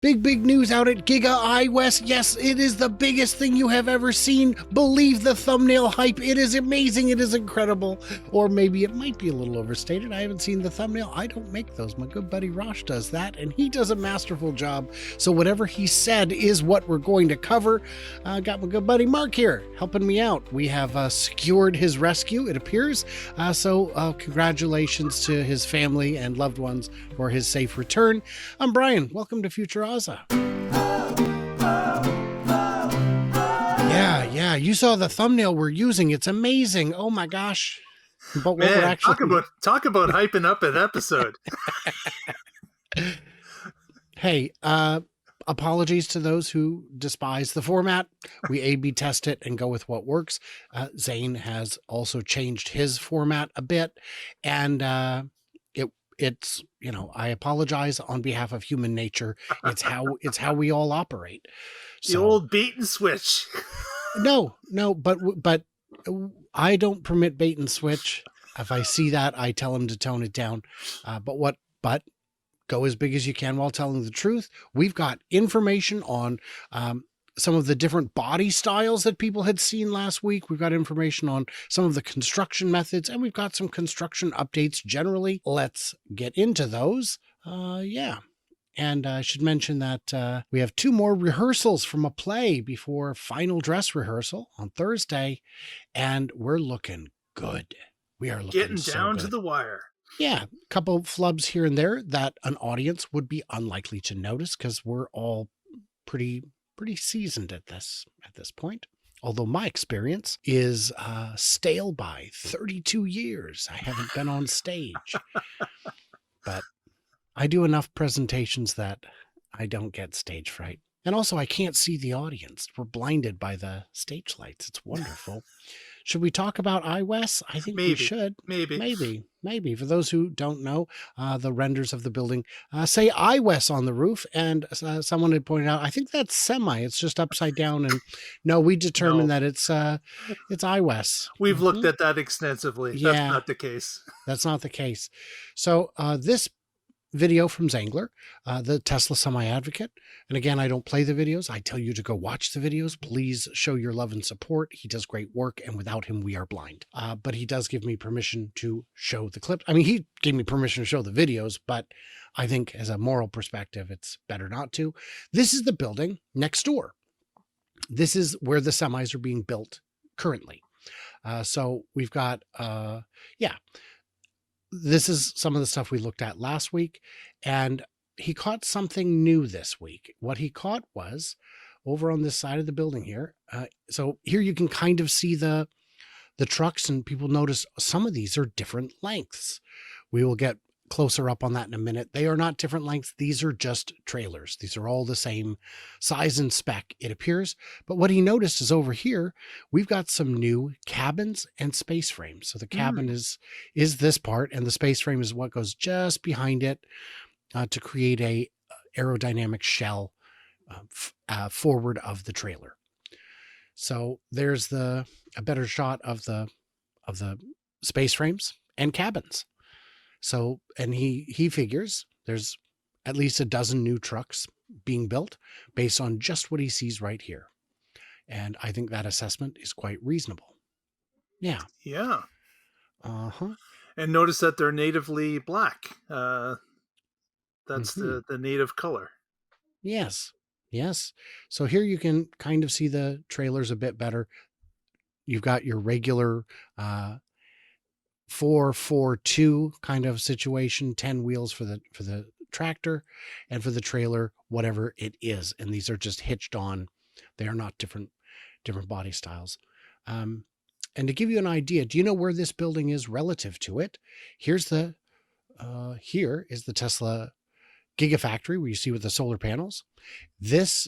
Big news out at Giga iWest. Yes, it is the biggest thing you have ever seen. Believe the thumbnail hype. It is amazing. It is incredible. Or maybe it might be a little overstated. I haven't seen the thumbnail. I don't make those. My good buddy Rosh does that, and he does a masterful job. So whatever he said is what we're going to cover. Got my good buddy Mark here helping me out. We have secured his rescue, it appears. So congratulations to his family and loved ones for his safe return. I'm Brian. Welcome to Future Ozza. Yeah, you saw the thumbnail we're using. It's amazing. Oh my gosh. But Man, we're actually talk about hyping up an episode. Hey, apologies to those who despise the format. We A/B test it and go with what works. Zane has also changed his format a bit, and it's, you know, I apologize on behalf of human nature. It's how we all operate. The old bait and switch. No, but I don't permit bait and switch. If I see that, I tell him to tone it down. But go as big as you can while telling the truth. We've got information on some of the different body styles that people had seen last week. We've got information on some of the construction methods, and we've got some construction updates generally. Let's get into those. Yeah. And I should mention that we have 2 more rehearsals from a play before final dress rehearsal on Thursday, and we're looking good. We are looking getting down to the wire. Yeah, a couple flubs here and there that an audience would be unlikely to notice because we're all pretty seasoned at this point. Although my experience is stale by 32 years. I haven't been on stage. But I do enough presentations that I don't get stage fright. And also I can't see the audience. We're blinded by the stage lights. It's wonderful. Should we talk about iWest? I think we should. Maybe. For those who don't know, the renders of the building say iWest on the roof, and someone had pointed out, I think that's semi. It's just upside down, and no, we determined that it's iWest. We've looked at that extensively. Yeah, that's not the case. That's not the case. So this video from Zangler, the Tesla Semi Advocate. And again, I don't play the videos. I tell you to go watch the videos. Please show your love and support. He does great work, and without him, we are blind. But he does give me permission to show the clip. I mean, he gave me permission to show the videos, but I think as a moral perspective, it's better not to. This is the building next door. This is where the semis are being built currently. So we've got, this is some of the stuff we looked at last week, and he caught something new this week. What he caught was over on this side of the building here. So here you can kind of see the trucks, and people notice some of these are different lengths. We will get closer up on that in a minute. They are not different lengths. These are just trailers. These are all the same size and spec, it appears. But what he noticed is over here, we've got some new cabins and space frames. So the cabin is this part, and the space frame is what goes just behind it to create a aerodynamic shell forward of the trailer. So there's a better shot of the space frames and cabins. So, and he figures there's at least a dozen new trucks being built based on just what he sees right here. And I think that assessment is quite reasonable. Yeah. Yeah. Uh-huh. And notice that they're natively black. That's the native color. Yes. So here you can kind of see the trailers a bit better. You've got your regular 4-4-2 kind of situation, 10 wheels for the tractor, and for the trailer, whatever it is. And these are just hitched on. They are not different body styles. And to give you an idea, do you know where this building is relative to it? Here is the Tesla Gigafactory, where you see with the solar panels. This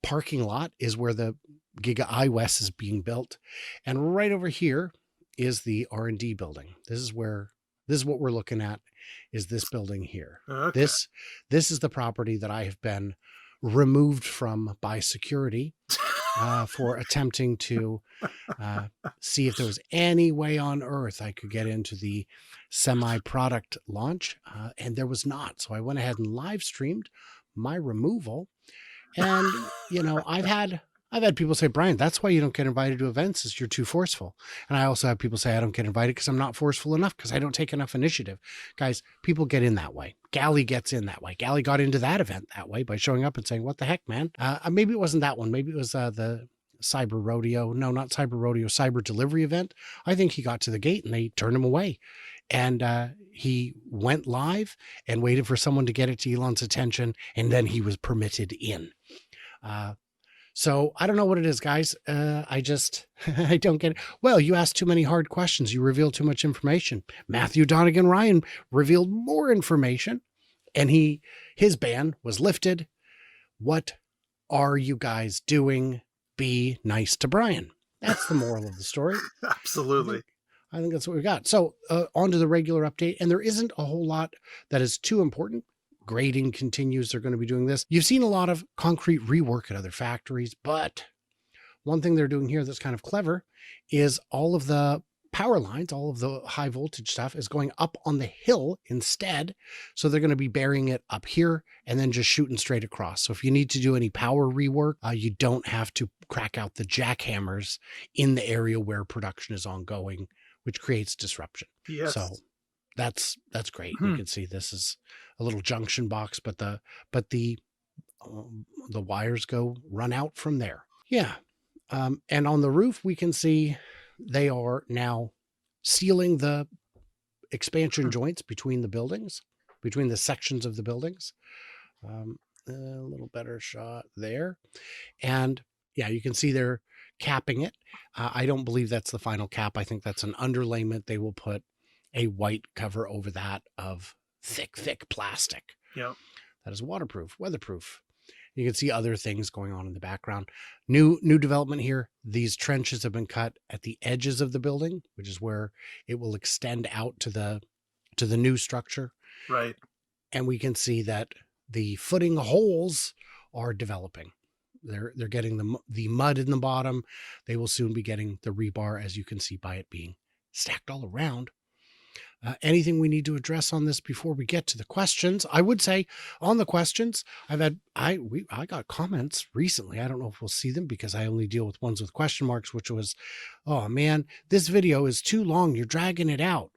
parking lot is where the Giga iWest is being built. And right over here is the R&D building. This is what we're looking at, is this building here. Okay. This is the property that I have been removed from by security for attempting to see if there was any way on earth I could get into the semi product launch, and there was not. So I went ahead and live streamed my removal. And, I've had people say, Brian, that's why you don't get invited to events, is you're too forceful. And I also have people say I don't get invited because I'm not forceful enough, because I don't take enough initiative. Guys, people get in that way. Gally gets in that way. Gally got into that event that way by showing up and saying, what the heck, man? Maybe it wasn't that one. Maybe it was the cyber rodeo. No, not cyber rodeo, cyber delivery event. I think he got to the gate and they turned him away. And he went live and waited for someone to get it to Elon's attention. And then he was permitted in. So I don't know what it is, guys. I don't get it. Well, you asked too many hard questions. You revealed too much information. Matthew Donegan Ryan revealed more information, and his ban was lifted. What are you guys doing? Be nice to Brian. That's the moral of the story. Absolutely. I think that's what we got. So on to the regular update. And there isn't a whole lot that is too important. Grading continues. They're going to be doing this. You've seen a lot of concrete rework at other factories, but one thing they're doing here that's kind of clever is all of the power lines, all of the high voltage stuff is going up on the hill instead. So they're going to be burying it up here and then just shooting straight across. So if you need to do any power rework, you don't have to crack out the jackhammers in the area where production is ongoing, which creates disruption. Yes. So that's great. You can see this is a little junction box, but the wires run out from there. Yeah. And on the roof, we can see they are now sealing the expansion joints between the buildings, between the sections of the buildings. A little better shot there. And yeah, you can see they're capping it. I don't believe that's the final cap. I think that's an underlayment. They will put a white cover over that of thick plastic. Yeah. That is waterproof, weatherproof. You can see other things going on in the background. New development here. These trenches have been cut at the edges of the building, which is where it will extend out to the new structure. Right. And we can see that the footing holes are developing. They're getting the mud in the bottom. They will soon be getting the rebar, as you can see by it being stacked all around. Anything we need to address on this before we get to the questions? I would say on the questions, I got comments recently. I don't know if we'll see them because I only deal with ones with question marks, which was, oh man, this video is too long. You're dragging it out.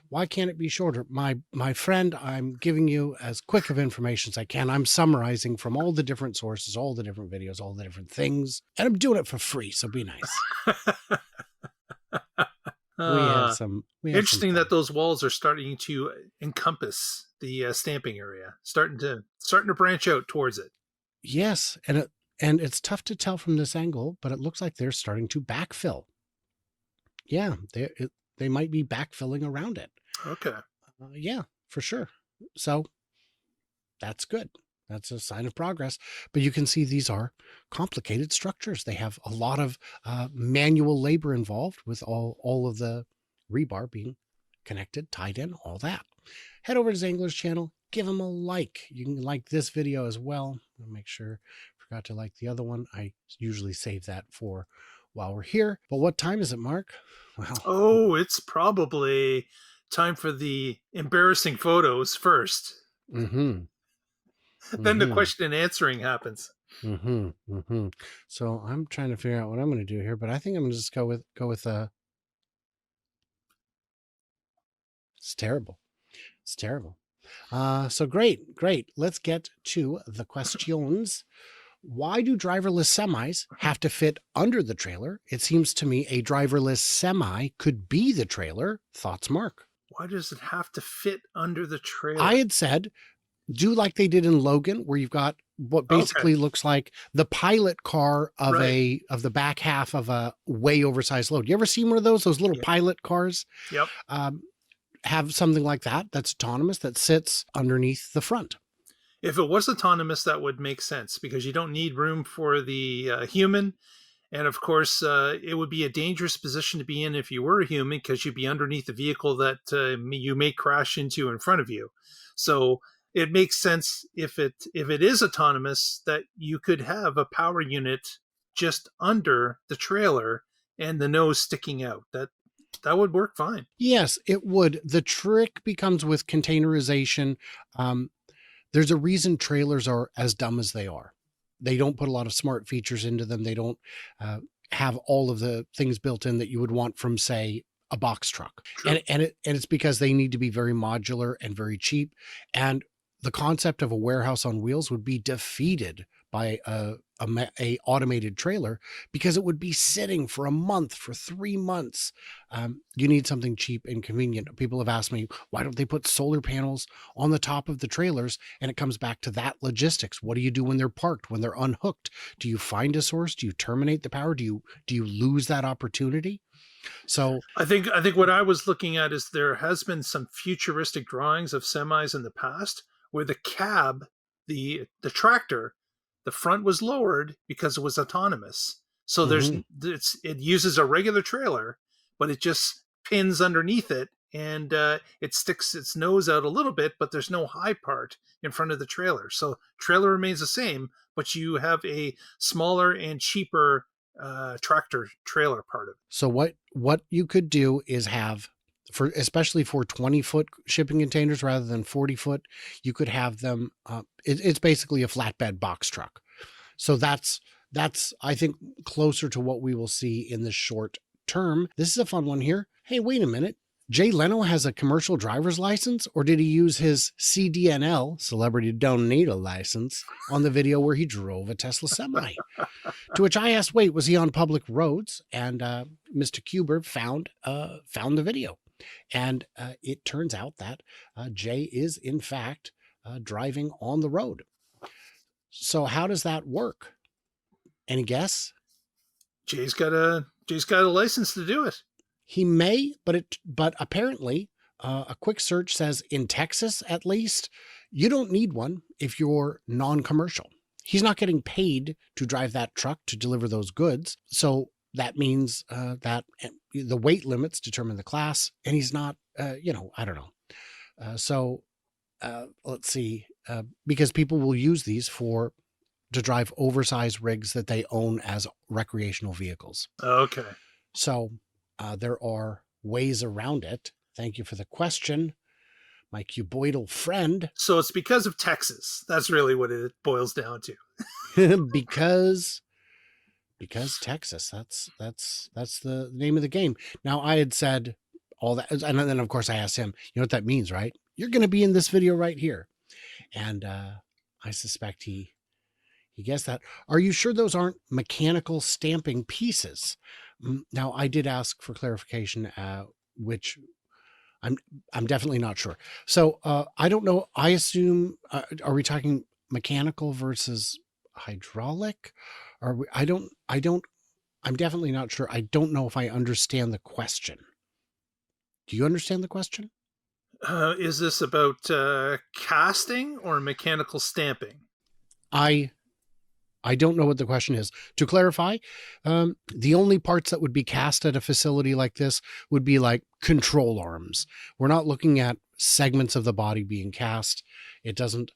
Why can't it be shorter? My friend, I'm giving you as quick of information as I can. I'm summarizing from all the different sources, all the different videos, all the different things, and I'm doing it for free. So be nice. Interesting that those walls are starting to encompass the stamping area, starting to branch out towards it. Yes, and it's tough to tell from this angle, but it looks like they're starting to backfill. Yeah, they might be backfilling around it. Okay. Yeah, for sure. So that's good. That's a sign of progress. But you can see these are complicated structures. They have a lot of manual labor involved with all of the rebar being connected, tied in, all that. Head over to Zangler's channel. Give him a like. You can like this video as well. I'll make sure I forgot to like the other one. I usually save that for while we're here. But what time is it, Mark? Well, oh, it's probably time for the embarrassing photos first. Mm-hmm. Then the question and answering happens. So I'm trying to figure out what I'm going to do here, but I think I'm going to just go with it's terrible. It's terrible. So great. Let's get to the questions. Why do driverless semis have to fit under the trailer? It seems to me a driverless semi could be the trailer. Thoughts, Mark? Why does it have to fit under the trailer? I had said, do like they did in Logan, where you've got what basically looks like the pilot car of of the back half of a way oversized load. You ever seen one of those little pilot cars? Yep. Have something like that that's autonomous that sits underneath the front. If it was autonomous, that would make sense because you don't need room for the human. And of course, it would be a dangerous position to be in if you were a human because you'd be underneath the vehicle that you may crash into in front of you. So it makes sense if it is autonomous that you could have a power unit just under the trailer and the nose sticking out. That would work fine. Yes, it would. The trick becomes with containerization. There's a reason trailers are as dumb as they are. They don't put a lot of smart features into them. They don't uh, have all of the things built in that you would want from, say, a box truck. True. And it's because they need to be very modular and very cheap. And the concept of a warehouse on wheels would be defeated by a automated trailer, because it would be sitting for a month, for 3 months. You need something cheap and convenient. People have asked me, why don't they put solar panels on the top of the trailers? And it comes back to that logistics. What do you do when they're parked, when they're unhooked? Do you find a source? Do you terminate the power? Do you lose that opportunity? So I think what I was looking at is there has been some futuristic drawings of semis in the past where the cab, the tractor, the front was lowered because it was autonomous. So mhm. it uses a regular trailer, but it just pins underneath it, and it sticks its nose out a little bit, but there's no high part in front of the trailer. So trailer remains the same, but you have a smaller and cheaper tractor trailer part of it. So what you could do is have, for especially for 20-foot shipping containers rather than 40-foot, you could have them. It's basically a flatbed box truck. So that's I think closer to what we will see in the short term. This is a fun one here. Hey, wait a minute. Jay Leno has a commercial driver's license, or did he use his CDNL, Celebrity Don't Need a License, on the video where he drove a Tesla semi? To which I asked, wait, was he on public roads? And Mr. Kuber found the video. And it turns out that Jay is, in fact, driving on the road. So how does that work? Any guess? Jay's got a license to do it. He may, but apparently a quick search says in Texas, at least, you don't need one if you're non-commercial. He's not getting paid to drive that truck to deliver those goods. So that means that the weight limits determine the class, and he's not, I don't know. Let's see, because people will use these to drive oversized rigs that they own as recreational vehicles. Okay. So there are ways around it. Thank you for the question, my cuboidal friend. So it's because of Texas. That's really what it boils down to. because Texas. That's the name of the game. Now, I had said all that, and then of course I asked him, you know what that means, right? You're going to be in this video right here. And I suspect he guessed that. Are you sure those aren't mechanical stamping pieces? Now, I did ask for clarification, which I'm definitely not sure. So I don't know. I assume, are we talking mechanical versus hydraulic? I'm definitely not sure. I don't know if I understand the question. Do you understand the question? Is this about casting or mechanical stamping? I don't know what the question is. To clarify, the only parts that would be cast at a facility like this would be like control arms. We're not looking at segments of the body being cast. It doesn't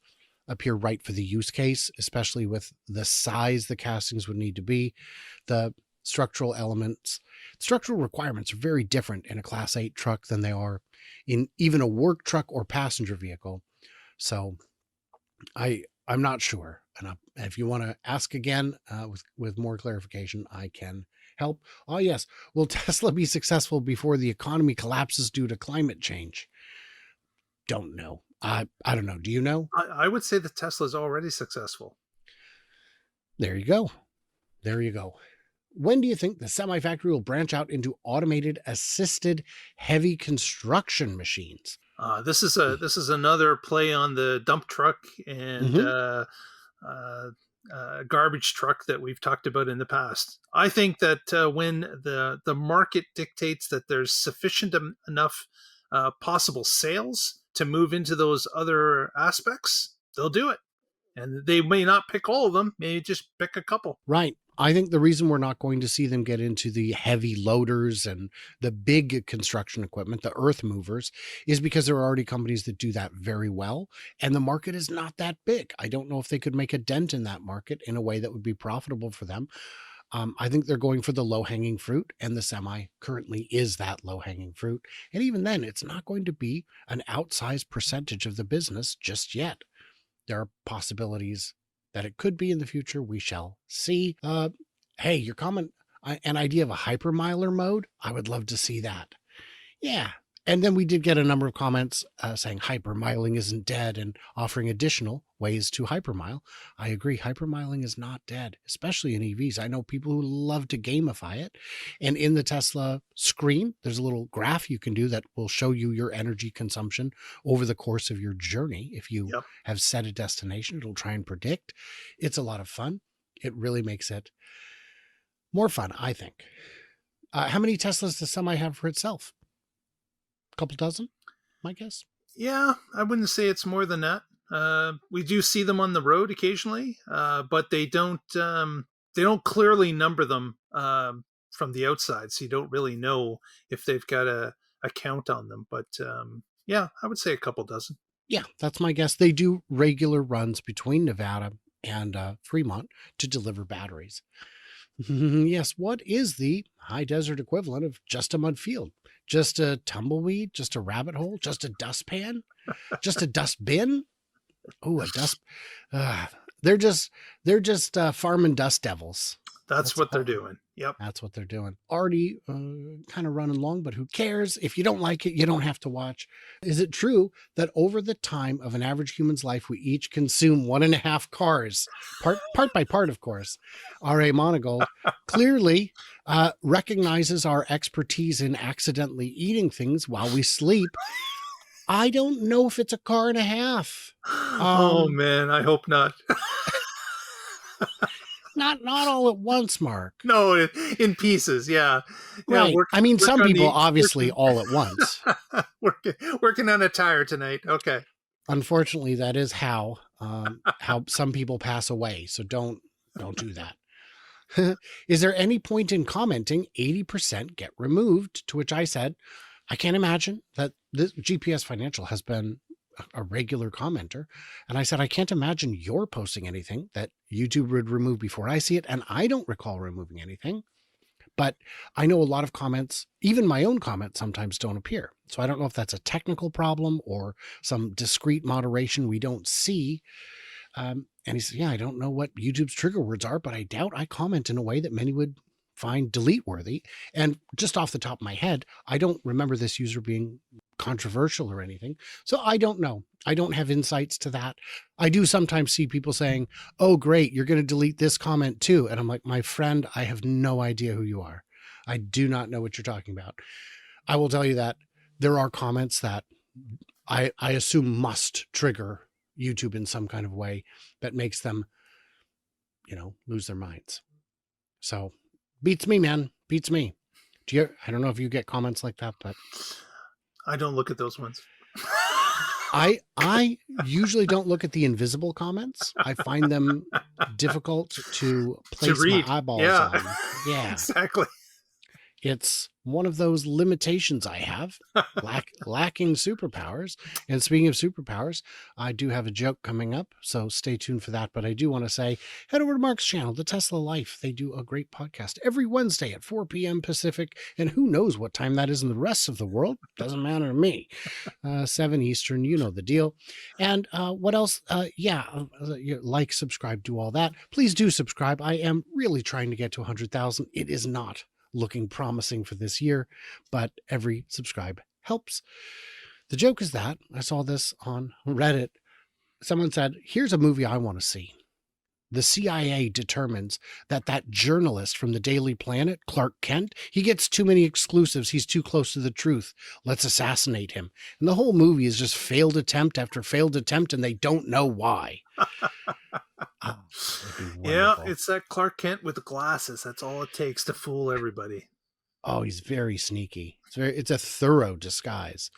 appear right for the use case, especially with the size the castings would need to be. The structural requirements are very different in a Class 8 truck than they are in even a work truck or passenger vehicle. So I'm not sure. And if you want to ask again with more clarification, I can help. Oh, yes. Will Tesla be successful before the economy collapses due to climate change? Don't know. I don't know. Do you know? I would say that Tesla is already successful. There you go. There you go. When do you think the semi factory will branch out into automated assisted heavy construction machines? This is another play on the dump truck and garbage truck that we've talked about in the past. I think that when the market dictates that there's sufficient enough possible sales to move into those other aspects, they'll do it. And they may not pick all of them, maybe just pick a couple. Right. I think the reason we're not going to see them get into the heavy loaders and the big construction equipment, the earth movers, is because there are already companies that do that very well. And the market is not that big. I don't know if they could make a dent in that market in a way that would be profitable for them. I think they're going for the low-hanging fruit, and the semi currently is that low-hanging fruit. And even then, it's not going to be an outsized percentage of the business just yet. There are possibilities that it could be in the future. We shall see. Hey, your comment, an idea of a hypermiler mode. I would love to see that. Yeah. And then we did get a number of comments saying hypermiling isn't dead and offering additional ways to hypermile. I agree. Hypermiling is not dead, especially in EVs. I know people who love to gamify it. And in the Tesla screen, there's a little graph you can do that will show you your energy consumption over the course of your journey. If you have set a destination, it'll try and predict. It's a lot of fun. It really makes it more fun, I think. How many Teslas does Semi have for itself? Couple dozen, my guess. Yeah, I wouldn't say it's more than that. We do see them on the road occasionally, but they don't clearly number them from the outside, so you don't really know if they've got a count on them. But yeah, I would say a couple dozen. Yeah, that's my guess. They do regular runs between Nevada and Fremont to deliver batteries. Yes, what is the high desert equivalent of just a mud field? Just a tumbleweed? Just a rabbit hole? Just a dustpan? Just a dust bin? Oh, a dust. They're just farming dust devils. That's what they're doing. Yep. That's what they're doing. Already kind of running long, but who cares? If you don't like it, you don't have to watch. Is it true that over the time of an average human's life, we each consume 1.5 cars? Part by part, of course. R.A. Monagold clearly recognizes our expertise in accidentally eating things while we sleep. I don't know if it's a car and a half. Oh, man, I hope not. Not all at once, Mark. No, in pieces, yeah. Right. I mean, some people obviously all at once. Working on a tire tonight. Okay. Unfortunately, that is how some people pass away. So don't do that. Is there any point in commenting 80% get removed? To which I said, I can't imagine that this GPS Financial has been a regular commenter. And I said, I can't imagine you're posting anything that YouTube would remove before I see it. And I don't recall removing anything, but I know a lot of comments, even my own comments sometimes don't appear. So I don't know if that's a technical problem or some discrete moderation we don't see. And he said, yeah, I don't know what YouTube's trigger words are, but I doubt I comment in a way that many would find delete worthy. And just off the top of my head, I don't remember this user being controversial or anything. So I don't know. I don't have insights to that. I do sometimes see people saying, oh, great, you're going to delete this comment too. And I'm like, my friend, I have no idea who you are. I do not know what you're talking about. I will tell you that there are comments that I assume must trigger YouTube in some kind of way that makes them, lose their minds. So beats me, man. Beats me. I don't know if you get comments like that, but I don't look at those ones. I usually don't look at the invisible comments. I find them difficult to place my eyeballs on. Yeah, exactly. It's one of those limitations I have, lacking superpowers. And speaking of superpowers, I do have a joke coming up, so stay tuned for that. But I do want to say, head over to Mark's channel, The Tesla Life. They do a great podcast every Wednesday at 4 p.m. Pacific. And who knows what time that is in the rest of the world? Doesn't matter to me. 7 Eastern, you know the deal. And what else? Like, subscribe, do all that. Please do subscribe. I am really trying to get to 100,000. It is not looking promising for this year, but every subscribe helps. The joke is that I saw this on Reddit. Someone said, here's a movie I want to see. The CIA determines that journalist from the Daily Planet, Clark Kent, he gets too many exclusives. He's too close to the truth. Let's assassinate him. And the whole movie is just failed attempt after failed attempt, and they don't know why. Yeah, it's that Clark Kent with the glasses. That's all it takes to fool everybody. Oh, he's very sneaky. It's a thorough disguise.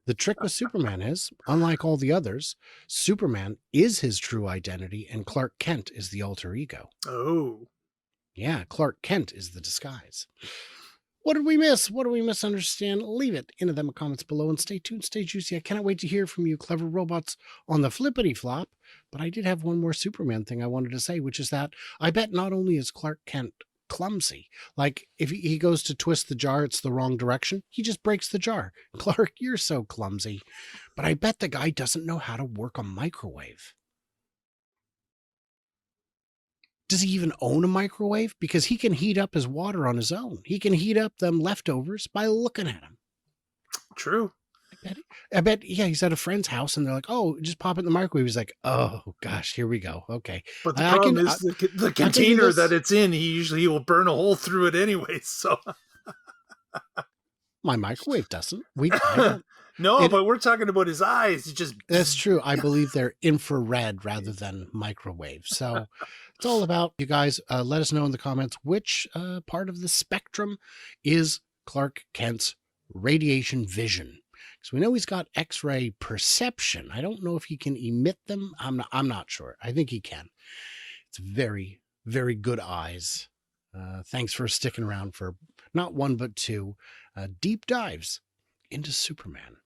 The trick with Superman is, unlike all the others, Superman is his true identity and Clark Kent is the alter ego. Oh. Yeah, Clark Kent is the disguise. What did we miss? What did we misunderstand? Leave it in the comments below and stay tuned, stay juicy. I cannot wait to hear from you, clever robots, on the flippity flop. But I did have one more Superman thing I wanted to say, which is that I bet not only is Clark Kent clumsy, like if he goes to twist the jar, it's the wrong direction, he just breaks the jar. Clark, you're so clumsy. But I bet the guy doesn't know how to work a microwave. Does he even own a microwave? Because he can heat up his water on his own. He can heat up them leftovers by looking at them. True. I bet, yeah, he's at a friend's house and they're like, oh, just pop it in the microwave. He's like, oh, gosh, here we go. Okay. But the I problem can, is the I'll do container that this. it's in, he will burn a hole through it anyway. So My microwave doesn't. I don't. no, but we're talking about his eyes. He just That's true. I believe they're infrared rather than microwave. So it's all about you guys. Let us know in the comments which part of the spectrum is Clark Kent's radiation vision. Because we know he's got X-ray perception. I don't know if he can emit them. I'm not sure. I think he can. It's very, very good eyes. Thanks for sticking around for not one but two deep dives into Superman.